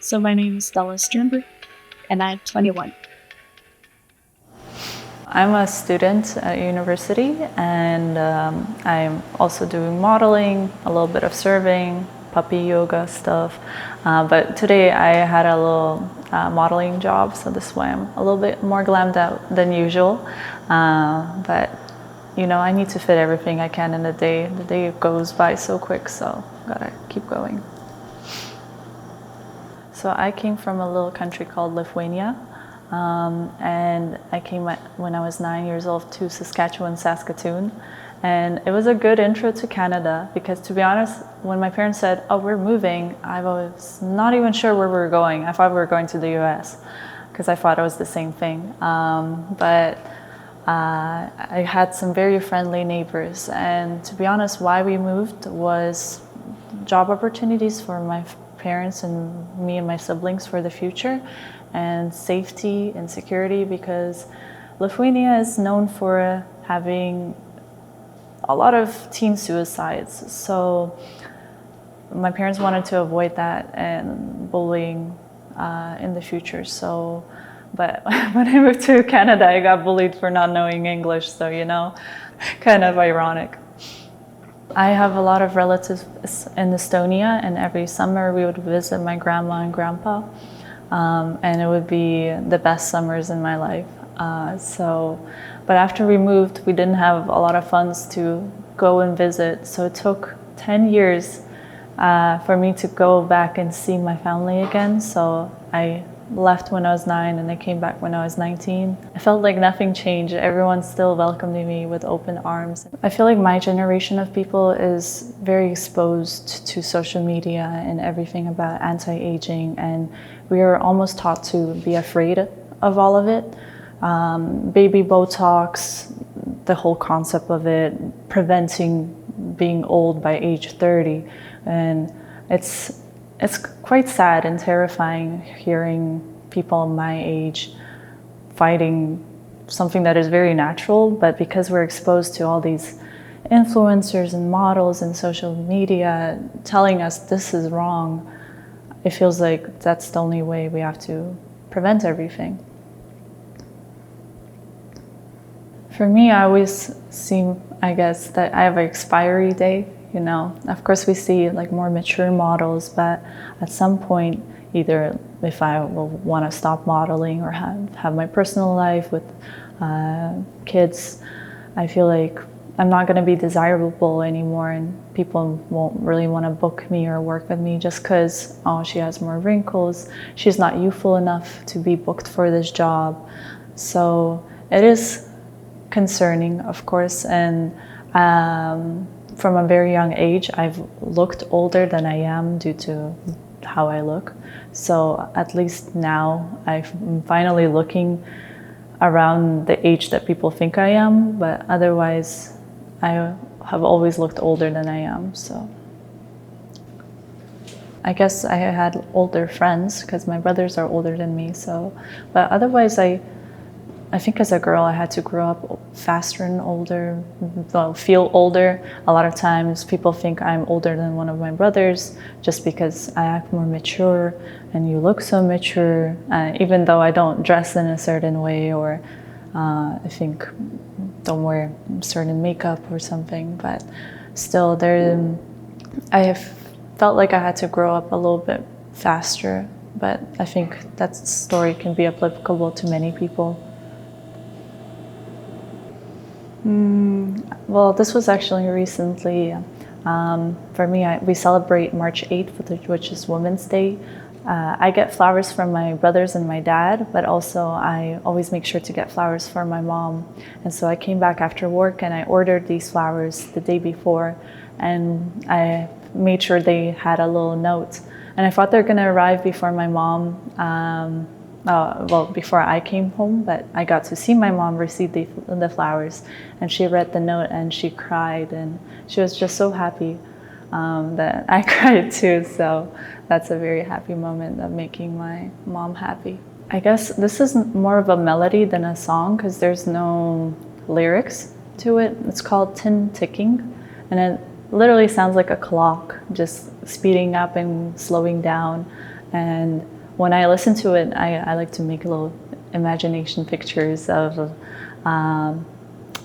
So my name is Stella Sternberg, and I'm 21. I'm a student at university, and I'm also doing modeling, a little bit of serving, puppy yoga stuff. But today I had a little modeling job, so this is why I'm a little bit more glammed out than usual. But you know, I need to fit everything I can in a day. The day goes by so quick, so gotta keep going. So I came from a little country called Lithuania, and I came when I was 9 years old to Saskatchewan, Saskatoon. And it was a good intro to Canada because, to be honest, when my parents said, "Oh, we're moving," I was not even sure where we were going. I thought we were going to the US because I thought it was the same thing. But I had some very friendly neighbors, and to be honest, why we moved was job opportunities for my parents and me and my siblings for the future, and safety and security, because Lithuania is known for having a lot of teen suicides. So my parents wanted to avoid that and bullying in the future. So, but when I moved to Canada, I got bullied for not knowing English. So, you know, kind of ironic. I have a lot of relatives in Estonia, and every summer we would visit my grandma and grandpa, and it would be the best summers in my life. But after we moved, we didn't have a lot of funds to go and visit, so it took 10 years for me to go back and see my family again. So I left when I was 9 and I came back when I was 19. I felt like nothing changed. Everyone still welcomed me with open arms. I feel like my generation of people is very exposed to social media and everything about anti-aging, and we are almost taught to be afraid of all of it. Baby Botox, the whole concept of it, preventing being old by age 30. And it's quite sad and terrifying hearing people my age fighting something that is very natural, but because we're exposed to all these influencers and models and social media telling us this is wrong, it feels like that's the only way we have to prevent everything. For me, I always see, I guess, that I have an expiry date. You know, of course we see like more mature models, but at some point, either if I will want to stop modeling or have my personal life with kids, I feel like I'm not going to be desirable anymore, and people won't really want to book me or work with me just because, oh, she has more wrinkles, she's not youthful enough to be booked for this job. So it is concerning, of course, and from a very young age, I've looked older than I am due to how I look. So at least now I'm finally looking around the age that people think I am, but otherwise I have always looked older than I am. So I guess I had older friends because my brothers are older than me. So, but otherwise I think as a girl, I had to grow up faster and older, well, feel older. A lot of times people think I'm older than one of my brothers just because I act more mature and you look so mature, even though I don't dress in a certain way, or I think don't wear certain makeup or something. But still, I have felt like I had to grow up a little bit faster. But I think that story can be applicable to many people. Well, this was actually recently. For me, we celebrate March 8th, which is Women's Day. I get flowers from my brothers and my dad, but also I always make sure to get flowers for my mom. And so I came back after work and I ordered these flowers the day before, and I made sure they had a little note. And I thought they're gonna arrive before my mom, before I came home, but I got to see my mom receive the flowers, and she read the note and she cried, and she was just so happy that I cried too. So that's a very happy moment of making my mom happy. I guess this is more of a melody than a song because there's no lyrics to it. It's called Tin Ticking, and it literally sounds like a clock just speeding up and slowing down. And when I listen to it, I like to make little imagination pictures of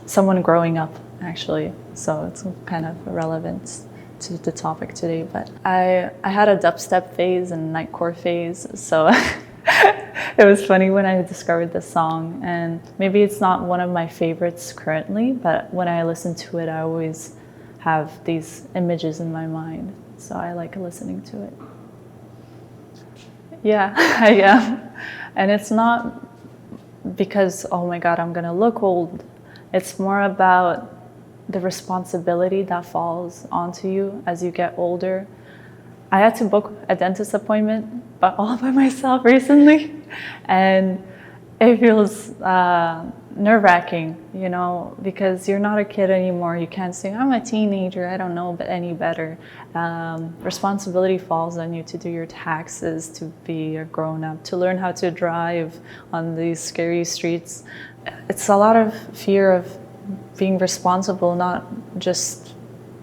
someone growing up, actually. So it's kind of relevant to the topic today. But I had a dubstep phase and nightcore phase, so it was funny when I discovered this song. And maybe it's not one of my favorites currently, but when I listen to it, I always have these images in my mind. So I like listening to it. Yeah, I am. And it's not because, oh my God, I'm gonna look old. It's more about the responsibility that falls onto you as you get older. I had to book a dentist appointment, but all by myself recently. And it feels nerve-wracking, you know, because you're not a kid anymore. You can't say, I'm a teenager, I don't know any better. Responsibility falls on you to do your taxes, to be a grown-up, to learn how to drive on these scary streets. It's a lot of fear of being responsible, not just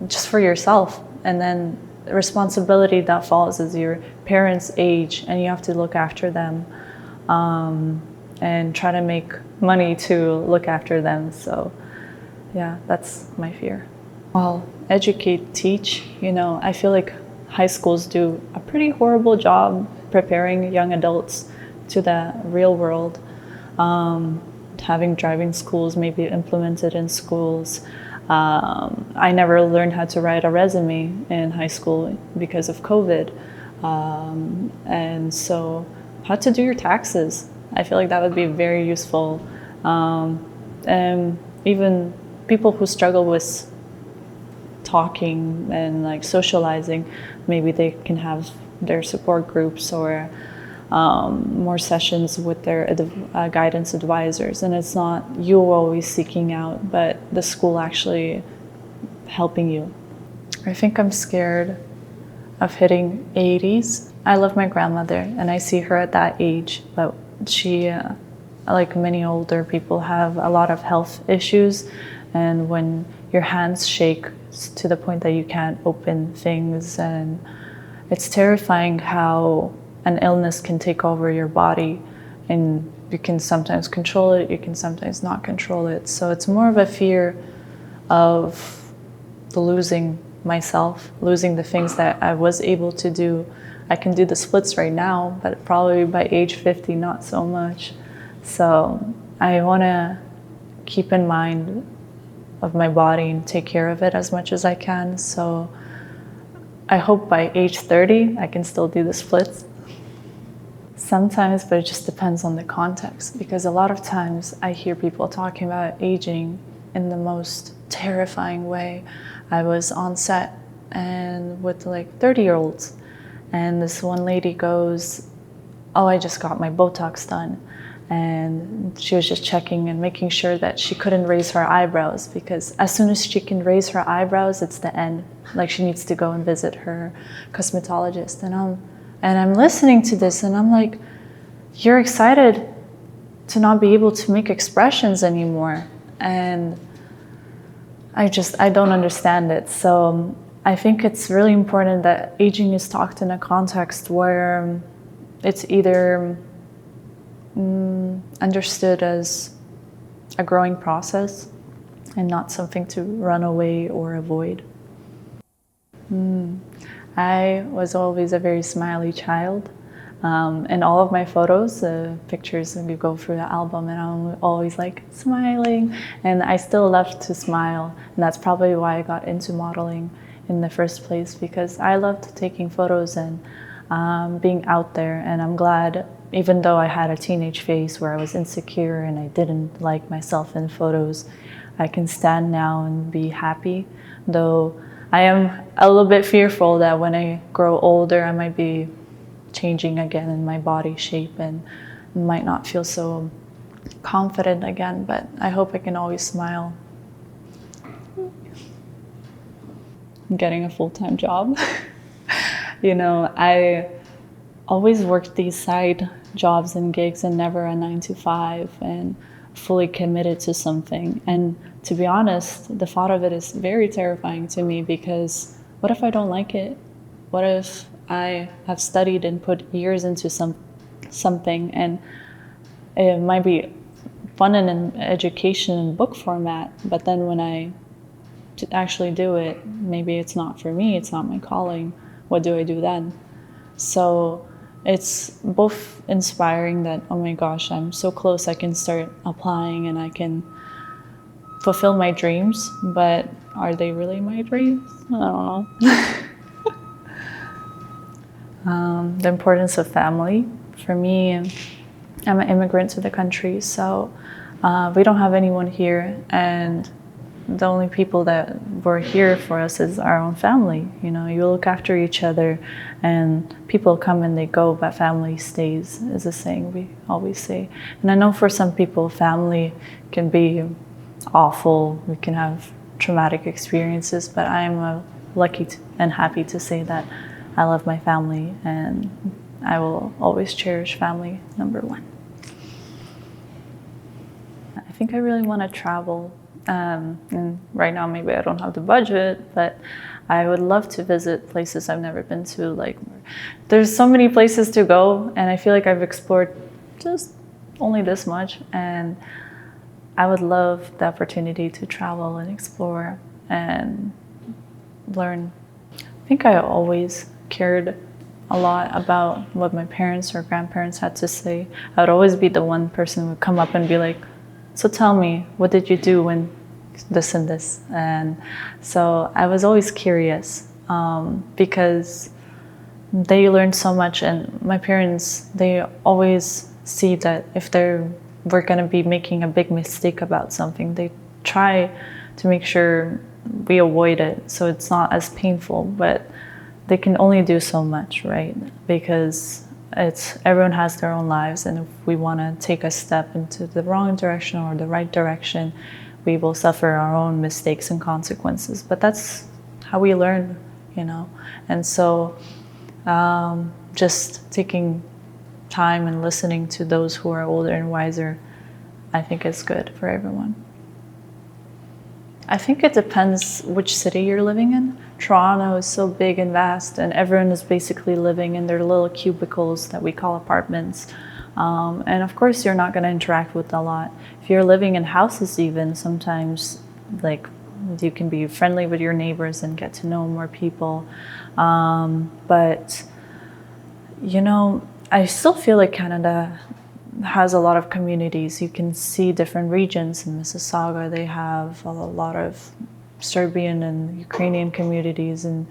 for yourself. And then the responsibility that falls as your parents age and you have to look after them. And try to make money to look after them. So yeah, that's my fear. Well, educate, teach, you know, I feel like high schools do a pretty horrible job preparing young adults to the real world. Having driving schools maybe implemented in schools. I never learned how to write a resume in high school because of COVID. And so how to do your taxes. I feel like that would be very useful. And even people who struggle with talking and like socializing, maybe they can have their support groups or more sessions with their guidance advisors. And it's not you always seeking out, but the school actually helping you. I think I'm scared of hitting 80s. I love my grandmother and I see her at that age, but she, like many older people, have a lot of health issues. And when your hands shake to the point that you can't open things, and it's terrifying how an illness can take over your body, and you can sometimes control it, you can sometimes not control it. So it's more of a fear of losing myself, losing the things that I was able to do. I can do the splits right now, but probably by age 50, not so much. So I want to keep in mind of my body and take care of it as much as I can. So I hope by age 30, I can still do the splits. Sometimes, but it just depends on the context, because a lot of times I hear people talking about aging in the most terrifying way. I was on set and with like 30-year-olds, and this one lady goes, oh, I just got my Botox done. And she was just checking and making sure that she couldn't raise her eyebrows, because as soon as she can raise her eyebrows, it's the end. Like she needs to go and visit her cosmetologist. And I'm listening to this and I'm like, you're excited to not be able to make expressions anymore. And I don't understand it. So I think it's really important that aging is talked in a context where it's either understood as a growing process and not something to run away or avoid. I was always a very smiley child. In all of my photos, pictures, and you go through the album and I'm always like smiling, and I still love to smile. And that's probably why I got into modeling in the first place, because I loved taking photos and being out there. And I'm glad, even though I had a teenage phase where I was insecure and I didn't like myself in photos, I can stand now and be happy. Though I am a little bit fearful that when I grow older, I might be changing again in my body shape and might not feel so confident again, but I hope I can always smile. Getting a full-time job. You know, I always worked these side jobs and gigs and never a 9-to-5 and fully committed to something. And to be honest, the thought of it is very terrifying to me, because what if I don't like it? What if I have studied and put years into something, and it might be fun in an education and book format, but then when I actually do it, maybe it's not for me, it's not my calling. What do I do then? So it's both inspiring that, oh my gosh, I'm so close, I can start applying and I can fulfill my dreams, but are they really my dreams? I don't know. The importance of family. For me, I'm an immigrant to the country, so we don't have anyone here, and the only people that were here for us is our own family. You know, you look after each other, and people come and they go, but family stays, is a saying we always say. And I know for some people, family can be awful. We can have traumatic experiences, but I am lucky and happy to say that I love my family, and I will always cherish family number one. I think I really want to travel. And right now, maybe I don't have the budget, but I would love to visit places I've never been to. Like, there's so many places to go, and I feel like I've explored just only this much, and I would love the opportunity to travel and explore and learn. I think I always cared a lot about what my parents or grandparents had to say. I would always be the one person who would come up and be like, so tell me, what did you do when this and this? And so I was always curious because they learned so much, and my parents, they always see that if we're going to be making a big mistake about something, they try to make sure we avoid it so it's not as painful, but they can only do so much, right? Because everyone has their own lives, and if we want to take a step into the wrong direction or the right direction, we will suffer our own mistakes and consequences. But that's how we learn, you know. And so just taking time and listening to those who are older and wiser, I think is good for everyone. I think it depends which city you're living in. Toronto is so big and vast, and everyone is basically living in their little cubicles that we call apartments. And of course, you're not going to interact with a lot. If you're living in houses even, sometimes like you can be friendly with your neighbors and get to know more people. But, you know, I still feel like Canada has a lot of communities. You can see different regions. In Mississauga, they have a lot of Serbian and Ukrainian communities, and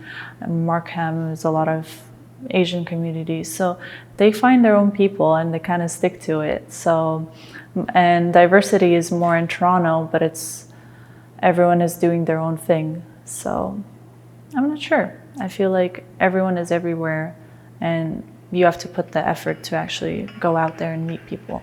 Markham is a lot of Asian communities. So they find their own people and they kind of stick to it. So, and diversity is more in Toronto, but everyone is doing their own thing. So I'm not sure. I feel like everyone is everywhere, and you have to put the effort to actually go out there and meet people.